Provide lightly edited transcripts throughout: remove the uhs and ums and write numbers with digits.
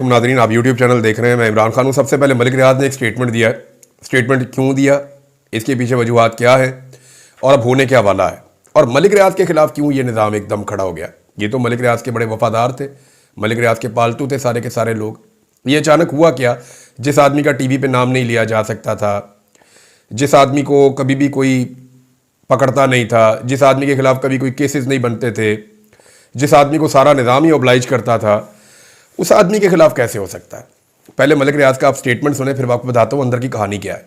नाज़रीन, आप YouTube channel देख रहे हैं। मैं इमरान खान हूँ। सबसे पहले मलिक रियाज ने एक स्टेटमेंट दिया है। स्टेटमेंट क्यों दिया, इसके पीछे वजूहात क्या है और अब होने क्या वाला है, और मलिक रियाज के खिलाफ क्यों ये निज़ाम एकदम खड़ा हो गया। ये तो मलिक रियाज के बड़े वफादार थे, मलिक रियाज के पालतू थे सारे के सारे लोग। ये अचानक हुआ क्या? जिस आदमी का टीवी पे नाम नहीं लिया जा सकता था, जिस आदमी को कभी भी कोई पकड़ता नहीं था, जिस आदमी के खिलाफ कभी कोई केसेस नहीं बनते थे, जिस आदमी को सारा निज़ाम ही ओब्लाइज करता था, उस आदमी के खिलाफ कैसे हो सकता है? पहले मलिक रियाज का आप स्टेटमेंट सुने, फिर मैं आपको बताता हूँ अंदर की कहानी क्या है।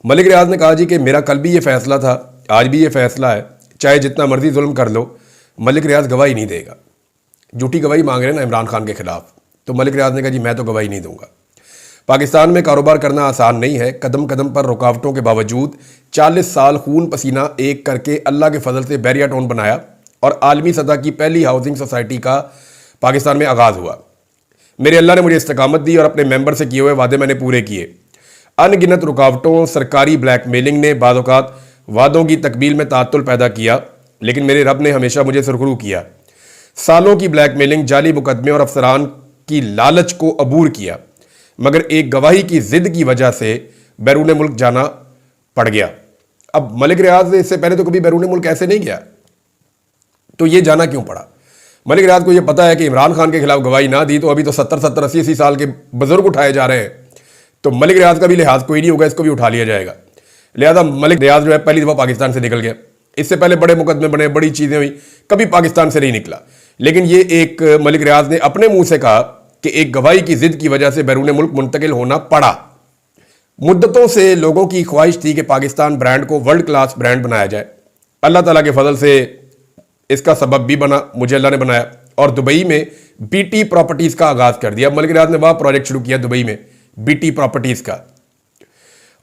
मलिक रियाज ने कहा जी कि मेरा कल भी ये फैसला था, आज भी ये फैसला है, चाहे जितना मर्जी जुल्म कर लो, मलिक रियाज गवाही नहीं देगा। झूठी गवाही मांग रहे हैं ना इमरान खान के खिलाफ, तो मलिक रियाज ने कहा जी मैं तो गवाही नहीं दूंगा। पाकिस्तान में कारोबार करना आसान नहीं है। कदम कदम पर रुकावटों के बावजूद 40 साल खून पसीना एक करके अल्लाह के फजल से बैरिया टाउन बनाया और आलमी सतह की पहली हाउसिंग सोसाइटी का पाकिस्तान में आगाज़ हुआ। मेरे अल्लाह ने मुझे इस्तकामत दी और अपने मेंबर से किए हुए वादे मैंने पूरे किए। अनगिनत रुकावटों, सरकारी ब्लैकमेलिंग ने बाज़ औक़ात वादों की तकमील में तातुल पैदा किया, लेकिन मेरे रब ने हमेशा मुझे सुरखरू किया। सालों की ब्लैकमेलिंग, जाली मुकदमे और अफसरान की लालच को अबूर किया, मगर एक गवाही की ज़िद की वजह से बैरून मुल्क जाना पड़ गया। अब मलिक रियाज इससे पहले तो कभी बैरून मुल्क ऐसे नहीं गया, तो ये जाना क्यों पड़ा? मलिक रियाज को ये पता है कि इमरान खान के खिलाफ गवाही ना दी तो अभी तो 70-70, 80-80 साल के बुजुर्ग उठाए जा रहे हैं, तो मलिक रियाज का भी लिहाज कोई नहीं होगा, इसको भी उठा लिया जाएगा। लिहाजा मलिक रियाज जो है पहली दफ़ा पाकिस्तान से निकल गया। इससे पहले बड़े मुकदमे बने, बड़ी चीज़ें हुई, कभी पाकिस्तान से नहीं निकला। लेकिन ये एक मलिक रियाज ने अपने मुंह से कहा कि एक गवाही की जिद की वजह से बैरून मुल्क मुंतकिल होना पड़ा। मुद्दतों से लोगों की ख्वाहिश थी कि पाकिस्तान ब्रांड को वर्ल्ड क्लास ब्रांड बनाया जाए। अल्लाह ताला के फजल से इसका सबब भी बना, मुझे अल्लाह ने बनाया और दुबई में बीटी प्रॉपर्टीज़ का आगाज़ कर दिया। मलिक रियाज ने वह प्रोजेक्ट शुरू किया दुबई में, बीटी प्रॉपर्टीज़ का,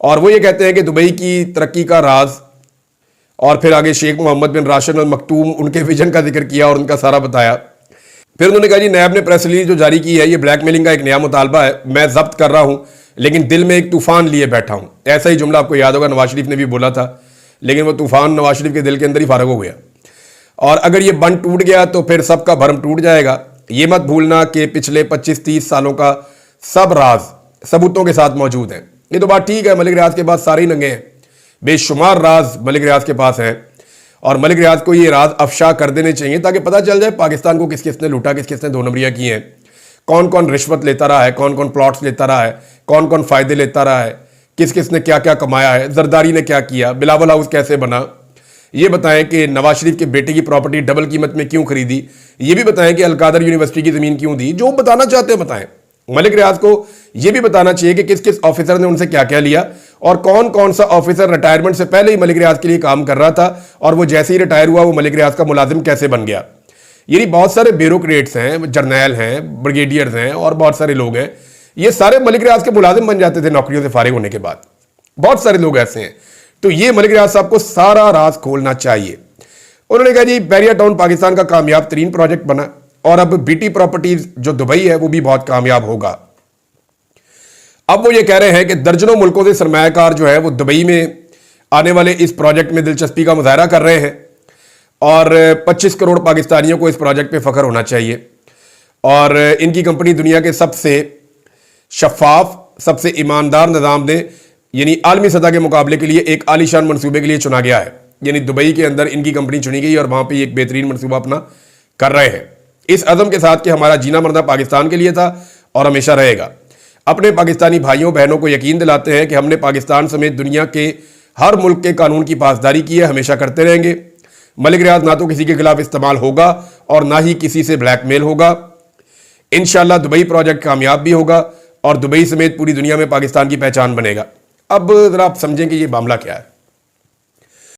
और वो ये कहते हैं कि दुबई की तरक्की का राज, और फिर आगे शेख मोहम्मद बिन राशिद अल मखतूम उनके विजन का जिक्र किया और उनका सारा बताया। फिर उन्होंने कहा जी नैब ने प्रेस रिलीज जो जारी की है ये ब्लैकमेलिंग का एक नया मुतालबा है, मैं जब्त कर रहा हूँ लेकिन दिल में एक तूफान लिए बैठा हूँ। ऐसा ही जुमला आपको याद होगा नवाज शरीफ ने भी बोला था, लेकिन वो तूफान नवाज शरीफ के दिल के अंदर ही फारग हो गया। और अगर ये बंद टूट गया तो फिर सबका भरम टूट जाएगा। ये मत भूलना कि पिछले 25-30 सालों का सब राज सबूतों के साथ मौजूद है। ये तो बात ठीक है, मलिक रियाज के पास सारे ही नंगे हैं, बेशुमार राज मलिक रियाज के पास हैं, और मलिक रियाज को ये राज अफशा कर देने चाहिए ताकि पता चल जाए पाकिस्तान को किस किसने लूटा, किस किसने दो नंबरियाँ की हैं, कौन कौन रिश्वत लेता रहा है, कौन कौन प्लॉट्स लेता रहा है, कौन कौन फ़ायदे लेता रहा है, किस किसने क्या क्या कमाया है, जरदारी ने क्या किया, बिलावल हाउस कैसे बना, ये बताएं कि नवाज शरीफ के बेटे की प्रॉपर्टी डबल कीमत में क्यों खरीदी, ये भी बताएं कि अलकादर यूनिवर्सिटी की ज़मीन क्यों दी। जो बताना चाहते हैं बताएं। मलिक रियाज को यह भी बताना चाहिए कि किस किस ऑफिसर ने उनसे क्या क्या लिया और कौन कौन सा ऑफिसर रिटायरमेंट से पहले ही मलिक रियाज के लिए काम कर रहा था और वो जैसे ही रिटायर हुआ वो मलिक रियाज का मुलाजिम कैसे बन गया। ये बहुत सारे ब्यूरोक्रेट्स हैं, जर्नैल हैं, ब्रिगेडियर्स हैं और बहुत सारे लोग हैं, ये सारे मलिक रियाज के मुलाजिम बन जाते थे नौकरियों से फारिग होने के बाद। बहुत सारे लोग ऐसे हैं, तो ये मलिक रियाज साहब को सारा राज खोलना चाहिए। उन्होंने कहा जी बैरिया टाउन पाकिस्तान का कामयाब तरीन प्रोजेक्ट बना और अब बीटी प्रॉपर्टीज जो दुबई है वो भी बहुत कामयाब होगा। अब वो ये कह रहे हैं कि दर्जनों मुल्कों से सरमायाकार जो है वो दुबई में आने वाले इस प्रोजेक्ट में दिलचस्पी का मुजाहरा कर रहे हैं और 25 करोड़ पाकिस्तानियों को इस प्रोजेक्ट पे फख्र होना चाहिए। और इनकी कंपनी दुनिया के सबसे शफाफ, सबसे ईमानदार निज़ाम ने यानी आलमी सतह के मुकाबले के लिए एक आलीशान मनसूबे के लिए चुना गया है। यानी दुबई के अंदर इनकी कंपनी चुनी गई और वहाँ पे एक बेहतरीन मनसूबा अपना कर रहे हैं, इस अज़म के साथ कि हमारा जीना मरना पाकिस्तान के लिए था और हमेशा रहेगा। अपने पाकिस्तानी भाइयों बहनों को यकीन दिलाते हैं कि हमने पाकिस्तान समेत दुनिया के हर मुल्क के कानून की पासदारी की है, हमेशा करते रहेंगे। मलिक रियाज ना तो किसी के खिलाफ इस्तेमाल होगा और ना ही किसी से ब्लैकमेल होगा। इंशाल्लाह दुबई प्रोजेक्ट कामयाब भी होगा और दुबई समेत पूरी दुनिया में पाकिस्तान की पहचान बनेगा। अब ज़रा आप समझें कि ये मामला क्या है।